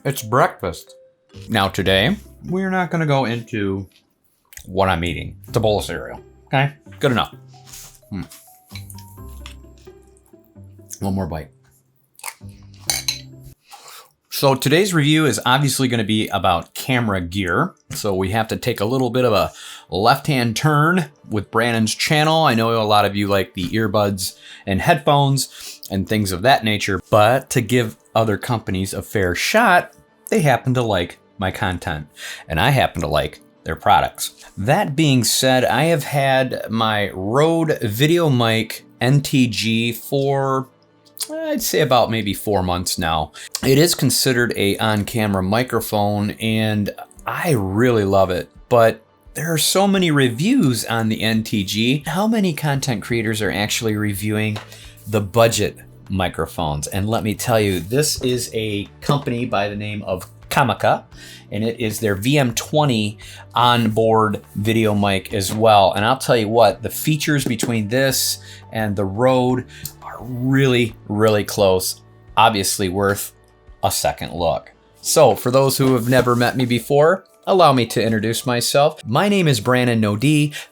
It's breakfast. Now today, we're not gonna go into what I'm eating. It's a bowl of cereal, okay? Good enough. One more bite. So today's review is obviously going to be about camera gear. So we have to take a little bit of a left-hand turn with Brannon's channel. I know a lot of you like the earbuds and headphones and things of that nature, but to give other companies a fair shot, they happen to like my content and I happen to like their products. That being said, I have had my Rode VideoMic NTG for I'd say about maybe 4 months now. It is considered a on-camera microphone and I really love it, but there are so many reviews on the NTG. How many content creators are actually reviewing the budget microphones? And let me tell you, this is a company by the name of Comica, and it is their VM20 onboard video mic as well. And I'll tell you what, the features between this and the Rode are really, really close. Obviously worth a second look. So for those who have never met me before, allow me to introduce myself. My name is Brannon No.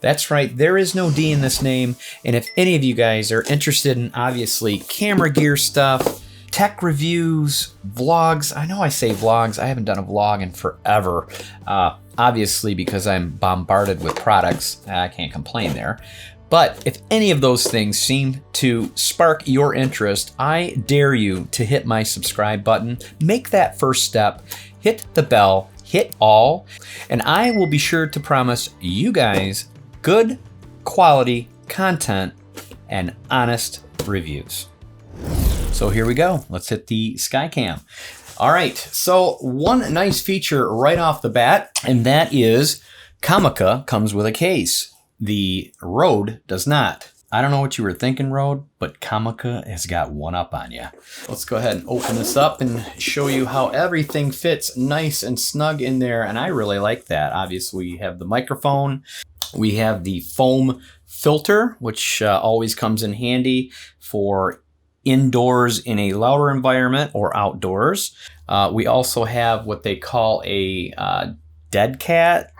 That's right, there is no D in this name. And if any of you guys are interested in obviously camera gear stuff, tech reviews, vlogs. I know I say vlogs, I haven't done a vlog in forever. Obviously because I'm bombarded with products, I can't complain there. But if any of those things seem to spark your interest, I dare you to hit my subscribe button, make that first step, hit the bell, hit all, and I will be sure to promise you guys good quality content and honest reviews. So here we go. Let's hit the Skycam. All right, so one nice feature right off the bat, and that is Comica comes with a case. The Rode does not. I don't know what you were thinking, Rode, but Comica has got one up on you. Let's go ahead and open this up and show you how everything fits nice and snug in there, and I really like that. Obviously, we have the microphone. We have the foam filter, which always comes in handy for indoors in a louder environment or outdoors. We also have what they call a dead cat.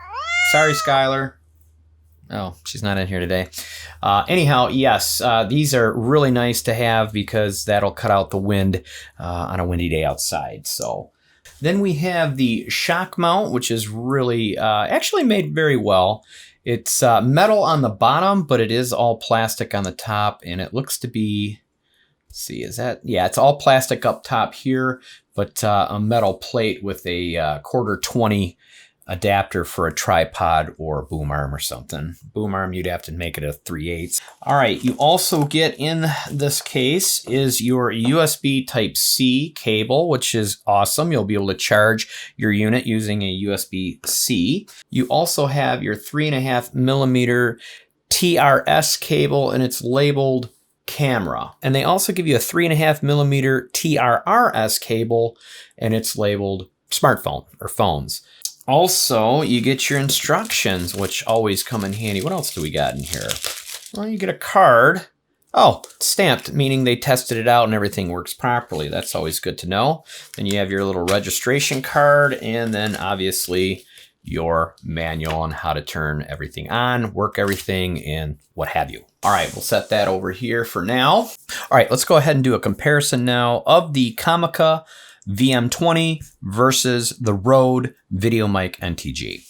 Sorry, Skylar. Oh, she's not in here today. Anyhow, yes, these are really nice to have because that'll cut out the wind on a windy day outside. So then we have the shock mount, which is really actually made very well. It's metal on the bottom, but it is all plastic on the top, and it looks to be, let's see, is that, yeah, it's all plastic up top here, but a metal plate with a 1/4-20 adapter for a tripod or a boom arm or something. Boom arm, you'd have to make it a 3/8. All right, you also get in this case is your USB Type-C cable, which is awesome. You'll be able to charge your unit using a USB-C. You also have your 3.5mm TRS cable, and it's labeled camera. And they also give you a 3.5mm TRRS cable, and it's labeled smartphone or phones. Also, you get your instructions, which always come in handy. What else do we got in here? Well, you get a card. Oh, stamped, meaning they tested it out and everything works properly. That's always good to know. Then you have your little registration card, and then obviously your manual on how to turn everything on, work everything, and what have you. All right, we'll set that over here for now. All right, let's go ahead and do a comparison now of the Comica VM20 versus the Rode VideoMic NTG.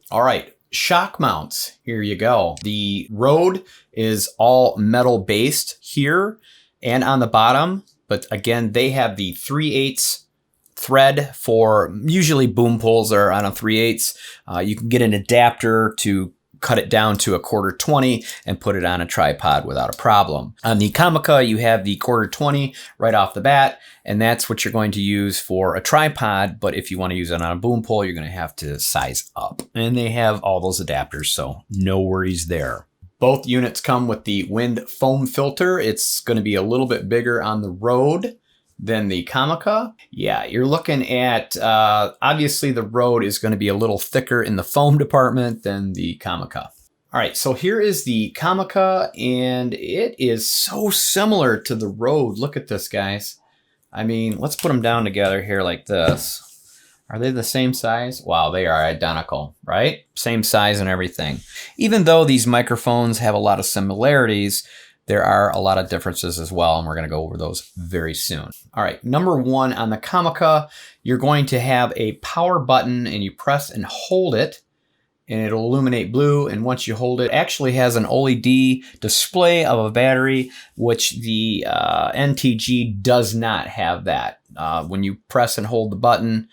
All right, shock mounts, here you go. The Rode is all metal based here and on the bottom, but again, they have the 3/8 thread for usually boom poles are on a 3/8. You can get an adapter to cut it down to a 1/4-20 and put it on a tripod without a problem. On the Comica, you have the 1/4-20 right off the bat, and that's what you're going to use for a tripod, but if you want to use it on a boom pole, you're going to have to size up. And they have all those adapters, so no worries there. Both units come with the wind foam filter. It's going to be a little bit bigger on the Rode than the Comica. Yeah, you're looking at, obviously the Rode is going to be a little thicker in the foam department than the Comica. All right, so here is the Comica, and it is so similar to the Rode. Look at this, guys. I mean, let's put them down together here like this. Are they the same size? Wow, they are identical, right? Same size and everything. Even though these microphones have a lot of similarities, there are a lot of differences as well, and we're going to go over those very soon. All right, number one on the Comica, you're going to have a power button, and you press and hold it, and it'll illuminate blue. And once you hold it, it actually has an OLED display of a battery, which the NTG does not have that. When you press and hold the button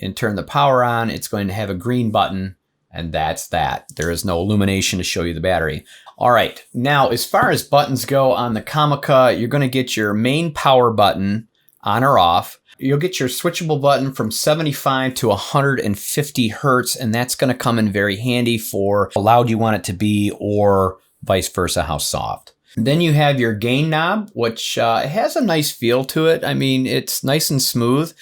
and turn the power on, it's going to have a green button, and that's that. There is no illumination to show you the battery. All right, now as far as buttons go on the Comica, you're going to get your main power button on or off. You'll get your switchable button from 75 to 150 hertz, and that's going to come in very handy for how loud you want it to be or vice versa, how soft. Then you have your gain knob, which has a nice feel to it. I mean, it's nice and smooth,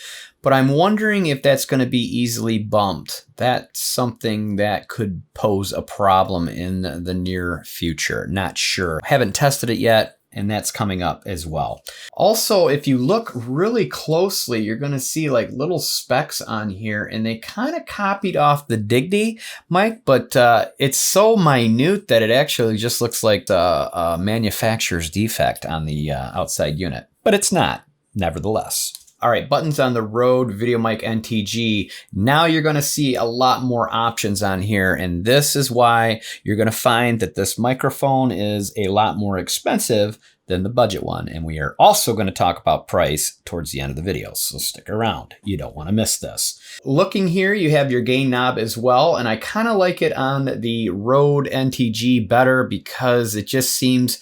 but I'm wondering if that's going to be easily bumped. That's something that could pose a problem in the near future. Not sure. Haven't tested it yet, and that's coming up as well. Also, if you look really closely, you're going to see like little specks on here, and they kind of copied off the diGGity mic, but it's so minute that it actually just looks like the manufacturer's defect on the outside unit, but it's not, nevertheless. All right, buttons on the Rode VideoMic NTG. Now you're going to see a lot more options on here, and this is why you're going to find that this microphone is a lot more expensive than the budget one. And we are also going to talk about price towards the end of the video, so stick around. You don't want to miss this. Looking here, you have your gain knob as well, and I kind of like it on the Rode NTG better because it just seems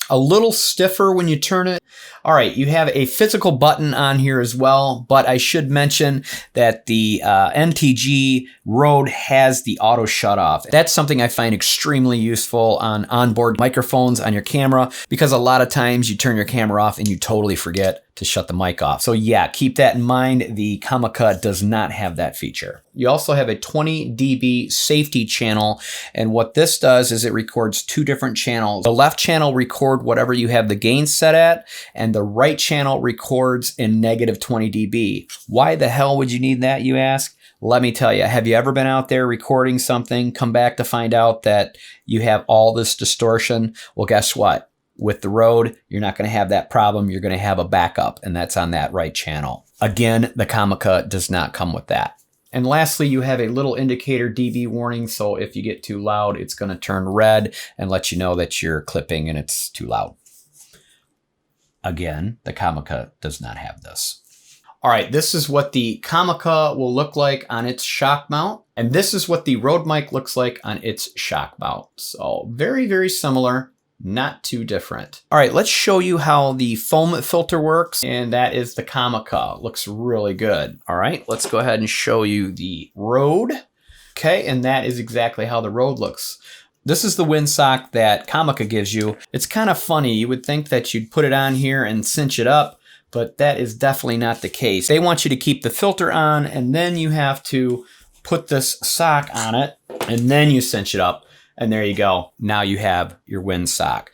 a little stiffer when you turn it. All right, you have a physical button on here as well, but I should mention that the NTG Rode has the auto shut off. That's something I find extremely useful on onboard microphones on your camera, because a lot of times you turn your camera off and you totally forget to shut the mic off. So yeah, keep that in mind. The Comica does not have that feature. You also have a 20 dB safety channel, and what this does is it records two different channels. The left channel record whatever you have the gain set at, and the right channel records in -20 dB. Why the hell would you need that, you ask? Let me tell you, have you ever been out there recording something, come back to find out that you have all this distortion? Well, guess what? With the Rode, you're not going to have that problem. You're going to have a backup, and that's on that right channel. Again, the Comica does not come with that. And lastly, you have a little indicator dB warning, so if you get too loud, it's going to turn red and let you know that you're clipping and it's too loud. Again, the Comica does not have this. All right, this is what the Comica will look like on its shock mount, and this is what the Rode mic looks like on its shock mount. So very, very similar. Not too different. All right, let's show you how the foam filter works, and that is the Comica. Looks really good. All right, let's go ahead and show you the Rode. Okay, and that is exactly how the Rode looks. This is the windsock that Comica gives you. It's kind of funny. You would think that you'd put it on here and cinch it up, but that is definitely not the case. They want you to keep the filter on, and then you have to put this sock on it, and then you cinch it up. And there you go. Now you have your windsock.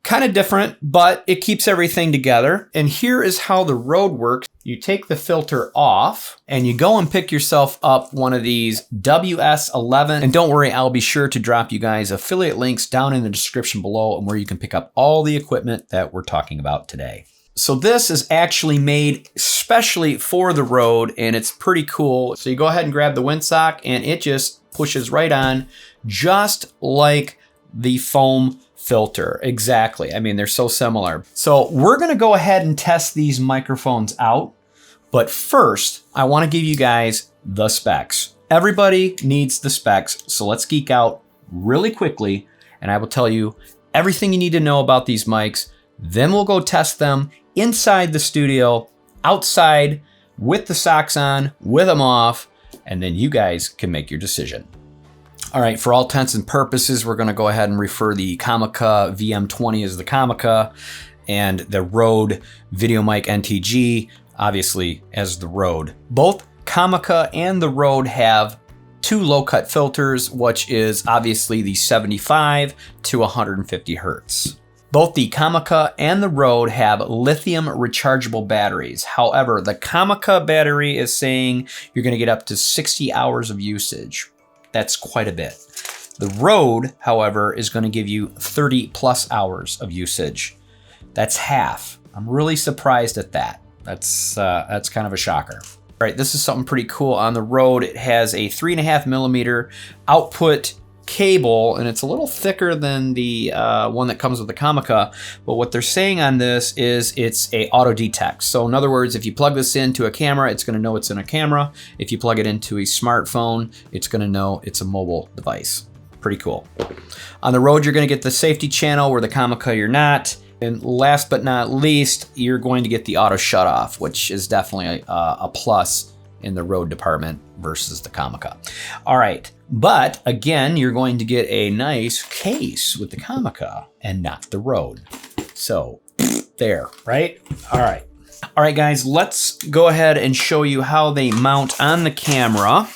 Kind of different, but it keeps everything together. And here is how the Rode works. You take the filter off and you go and pick yourself up one of these WS11. And don't worry, I'll be sure to drop you guys affiliate links down in the description below and where you can pick up all the equipment that we're talking about today. So this is actually made especially for the Rode, and it's pretty cool. So you go ahead and grab the windsock and it just pushes right on, just like the foam filter. Exactly. I mean, they're so similar. So we're going to go ahead and test these microphones out. But first, I want to give you guys the specs. Everybody needs the specs. So let's geek out really quickly, and I will tell you everything you need to know about these mics. Then we'll go test them inside the studio, outside, with the socks on, with them off, and then you guys can make your decision. All right, for all intents and purposes, we're gonna go ahead and refer the Comica VM20 as the Comica, and the Rode VideoMic NTG, obviously, as the Rode. Both Comica and the Rode have two low-cut filters, which is obviously the 75 to 150 hertz. Both the Comica and the Rode have lithium rechargeable batteries. However, the Comica battery is saying you're going to get up to 60 hours of usage. That's quite a bit. The Rode, however, is going to give you 30 plus hours of usage. That's half. I'm really surprised at that. That's kind of a shocker. All right, this is something pretty cool on the Rode. It has a 3.5mm output cable, and it's a little thicker than the one that comes with the Comica, but what they're saying on this is it's a auto detect. So in other words, if you plug this into a camera, it's going to know it's in a camera. If you plug it into a smartphone, it's going to know it's a mobile device. Pretty cool. On the Rode, you're going to get the safety channel, where the Comica you're not. And last but not least, you're going to get the auto shut off, which is definitely a plus in the Rode department versus the Comica. All right, but again, you're going to get a nice case with the Comica and not the Rode. So there, right? All right. All right, guys, let's go ahead and show you how they mount on the camera.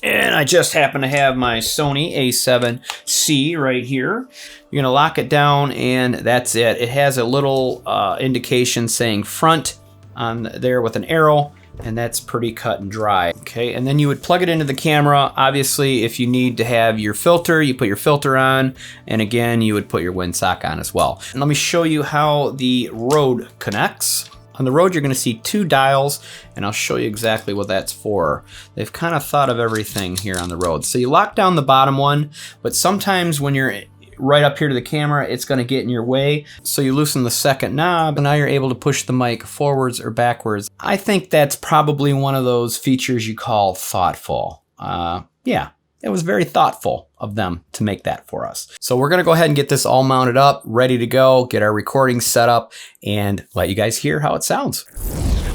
And I just happen to have my Sony A7C right here. You're gonna lock it down and that's it. It has a little indication saying front on there with an arrow, and that's pretty cut and dry. Okay, and then you would plug it into the camera. Obviously, if you need to have your filter, you put your filter on, and again, you would put your windsock on as well. And let me show you how the Rode connects. On the Rode, you're going to see two dials, and I'll show you exactly what that's for. They've kind of thought of everything here on the Rode. So you lock down the bottom one, but sometimes when you're right up here to the camera, it's going to get in your way. So you loosen the second knob, and now you're able to push the mic forwards or backwards. I think that's probably one of those features you call thoughtful. Yeah. It was very thoughtful of them to make that for us. So we're gonna go ahead and get this all mounted up, ready to go, get our recording set up, and let you guys hear how it sounds.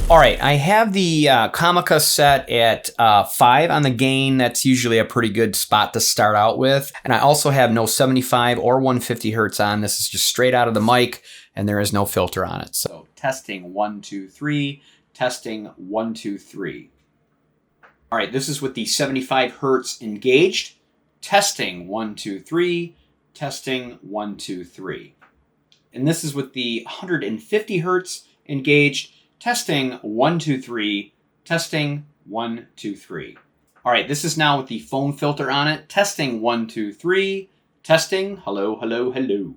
All right, I have the Comica set at 5 on the gain. That's usually a pretty good spot to start out with. And I also have no 75 or 150 hertz on. This is just straight out of the mic, and there is no filter on it. So testing 1, 2, 3, testing 1, 2, 3. All right, this is with the 75 hertz engaged. Testing 1, 2, 3. Testing 1, 2, 3. And this is with the 150 hertz engaged. Testing 1, 2, 3. Testing 1, 2, 3. All right, this is now with the phone filter on it. Testing 1, 2, 3. Testing. Hello, hello, hello.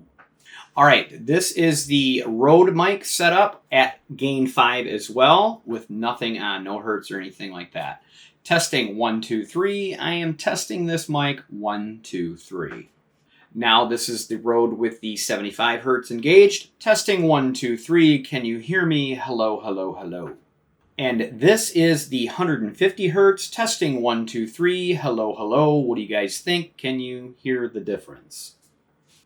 All right, this is the Rode mic setup at gain 5 as well, with nothing on, no hertz or anything like that. Testing 1, 2, 3. I am testing this mic 1, 2, 3. Now this is the Rode with the 75 hertz engaged. Testing 1, 2, 3. Can you hear me? Hello, hello, hello. And this is the 150 hertz. Testing 1, 2, 3. Hello, hello. What do you guys think? Can you hear the difference?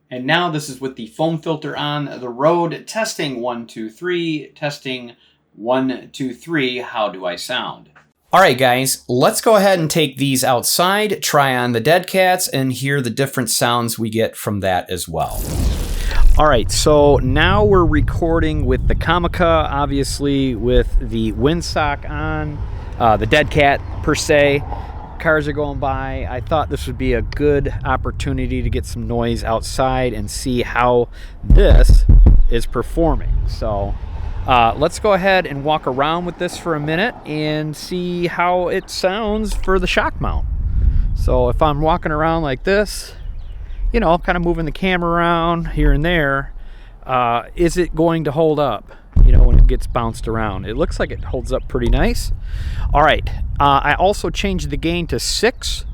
And now this is with the foam filter on the Rode. Testing 1, 2, 3. Testing 1, 2, 3. How do I sound? All right, guys, let's go ahead and take these outside, try on the dead cats, and hear the different sounds we get from that as well. All right, so now we're recording with the Comica, obviously with the windsock on, the dead cat per se. Cars are going by. I thought this would be a good opportunity to get some noise outside and see how this is performing. So let's go ahead and walk around with this for a minute and see how it sounds for the shock mount. So if I'm walking around like this, you know, kind of moving the camera around here and there, is it going to hold up, you know, when it gets bounced around? It looks like it holds up pretty nice. All right, I also changed the gain to 6,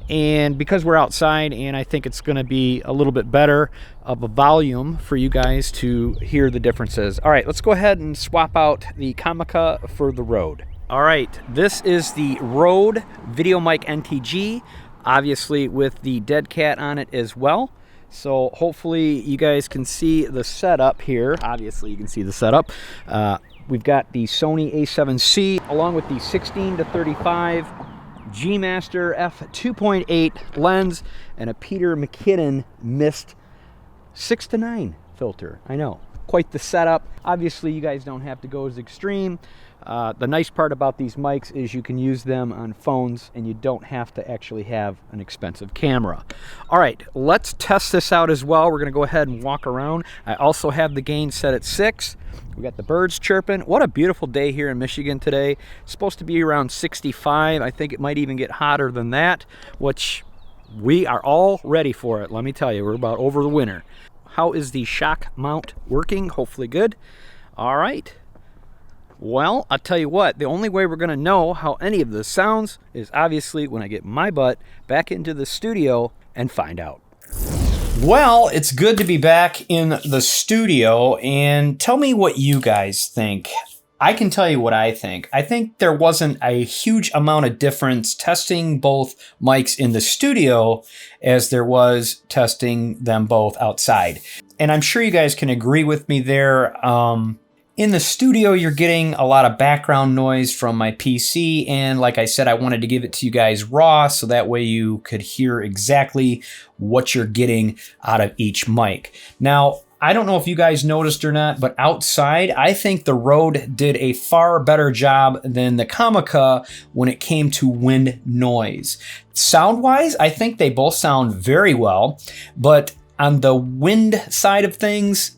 and because we're outside, and I think it's going to be a little bit better of a volume for you guys to hear the differences. All right, let's go ahead and swap out the Comica for the Rode. All right, this is the Rode VideoMic NTG, obviously with the dead cat on it as well. So hopefully you guys can see the setup here. Obviously you can see the setup. We've got the Sony A7C along with the 16 to 35 G Master f2.8 lens and a Peter McKinnon Mist 6 to 9 filter. I know, quite the setup. Obviously you guys don't have to go as extreme. The nice part about these mics is you can use them on phones and you don't have to actually have an expensive camera. All right, let's test this out as well. We're gonna go ahead and walk around. I also have the gain set at 6. We got the birds chirping. What a beautiful day here in Michigan today. It's supposed to be around 65. I think it might even get hotter than that, which we are all ready for it. Let me tell you, we're about over the winter. How is the shock mount working? Hopefully good. All right. Well, I'll tell you what, the only way we're gonna know how any of this sounds is obviously when I get my butt back into the studio and find out. Well, it's good to be back in the studio, and tell me what you guys think. I can tell you what I think. I think there wasn't a huge amount of difference testing both mics in the studio as there was testing them both outside. And I'm sure you guys can agree with me there. In the studio, you're getting a lot of background noise from my PC, and like I said, I wanted to give it to you guys raw so that way you could hear exactly what you're getting out of each mic. Now, I don't know if you guys noticed or not, but outside, I think the Rode did a far better job than the Comica when it came to wind noise. Sound-wise, I think they both sound very well, but on the wind side of things,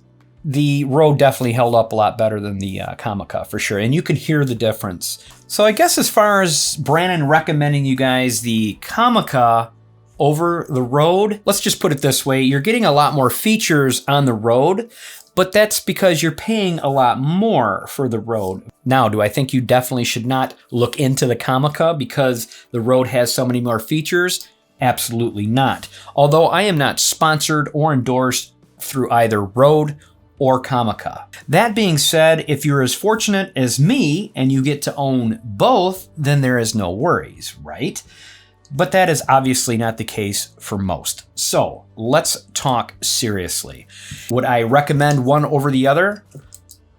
the Rode definitely held up a lot better than the Comica for sure, and you could hear the difference. So I guess as far as Brannon recommending you guys the Comica over the Rode, let's just put it this way, you're getting a lot more features on the Rode, but that's because you're paying a lot more for the Rode. Now, do I think you definitely should not look into the Comica because the Rode has so many more features? Absolutely not. Although I am not sponsored or endorsed through either Rode or Comica. That being said, if you're as fortunate as me and you get to own both, then there is no worries, right? But that is obviously not the case for most. So let's talk seriously. Would I recommend one over the other?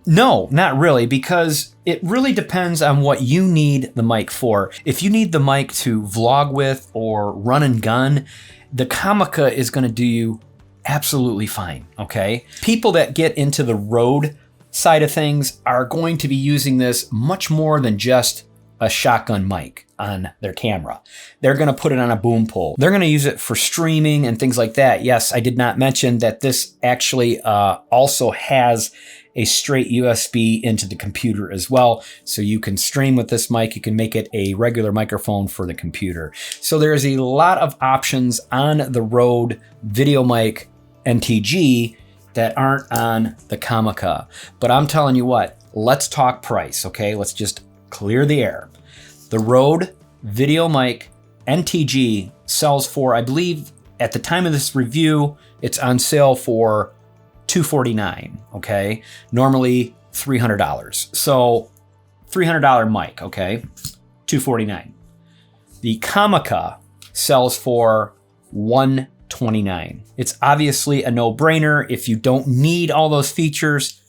No, not really, because it really depends on what you need the mic for. If you need the mic to vlog with or run and gun, the Comica is gonna do you absolutely fine, okay? People that get into the Rode side of things are going to be using this much more than just a shotgun mic on their camera. They're gonna put it on a boom pole. They're gonna use it for streaming and things like that. Yes, I did not mention that this actually also has a straight USB into the computer as well. So you can stream with this mic. You can make it a regular microphone for the computer. So there's a lot of options on the Rode VideoMic NTG that aren't on the Comica. But I'm telling you what, let's talk price, okay? Let's just clear the air. The Rode VideoMic NTG sells for, I believe at the time of this review, it's on sale for $249, okay? Normally $300. So $300 mic, okay? $249. The Comica sells for $129. It's obviously a no-brainer. If you don't need all those features,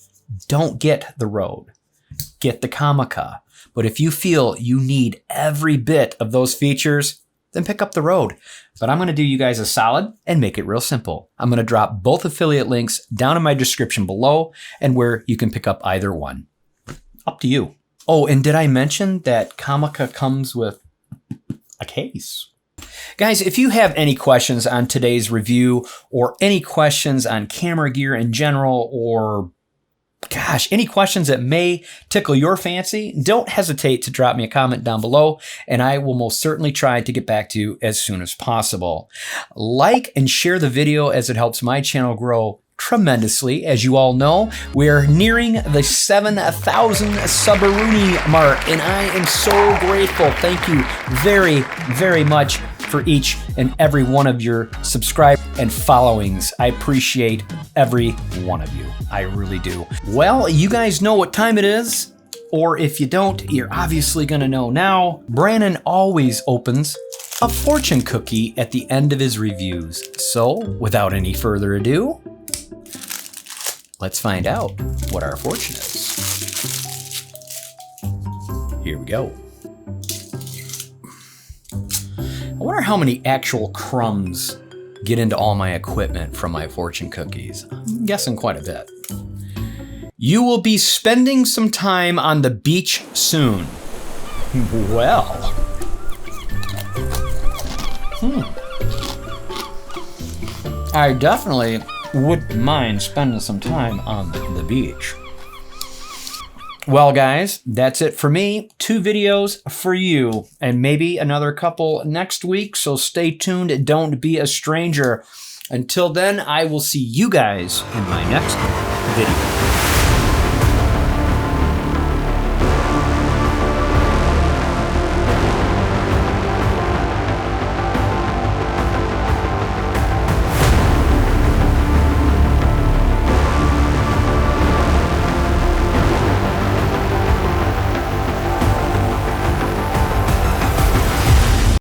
don't get the Rode. Get the Comica. But if you feel you need every bit of those features, then pick up the Rode. But I'm gonna do you guys a solid and make it real simple. I'm gonna drop both affiliate links down in my description below and where you can pick up either one. Up to you. Oh, and did I mention that Comica comes with a case? Guys, if you have any questions on today's review or any questions on camera gear in general, or gosh, any questions that may tickle your fancy, don't hesitate to drop me a comment down below and I will most certainly try to get back to you as soon as possible. Like and share the video as it helps my channel grow tremendously. As you all know, we're nearing the 7,000 Subaruni mark and I am so grateful. Thank you very, very much for each and every one of your subscribers and followings. I appreciate every one of you. I really do. Well, you guys know what time it is, or if you don't, you're obviously gonna know now. Brannon always opens a fortune cookie at the end of his reviews. So, without any further ado, let's find out what our fortune is. Here we go. I wonder how many actual crumbs get into all my equipment from my fortune cookies. I'm guessing quite a bit. You will be spending some time on the beach soon. Well. I definitely wouldn't mind spending some time on the beach. Well, guys, that's it for me. 2 videos for you, and maybe another couple next week, so stay tuned. Don't be a stranger. Until then, I will see you guys in my next video.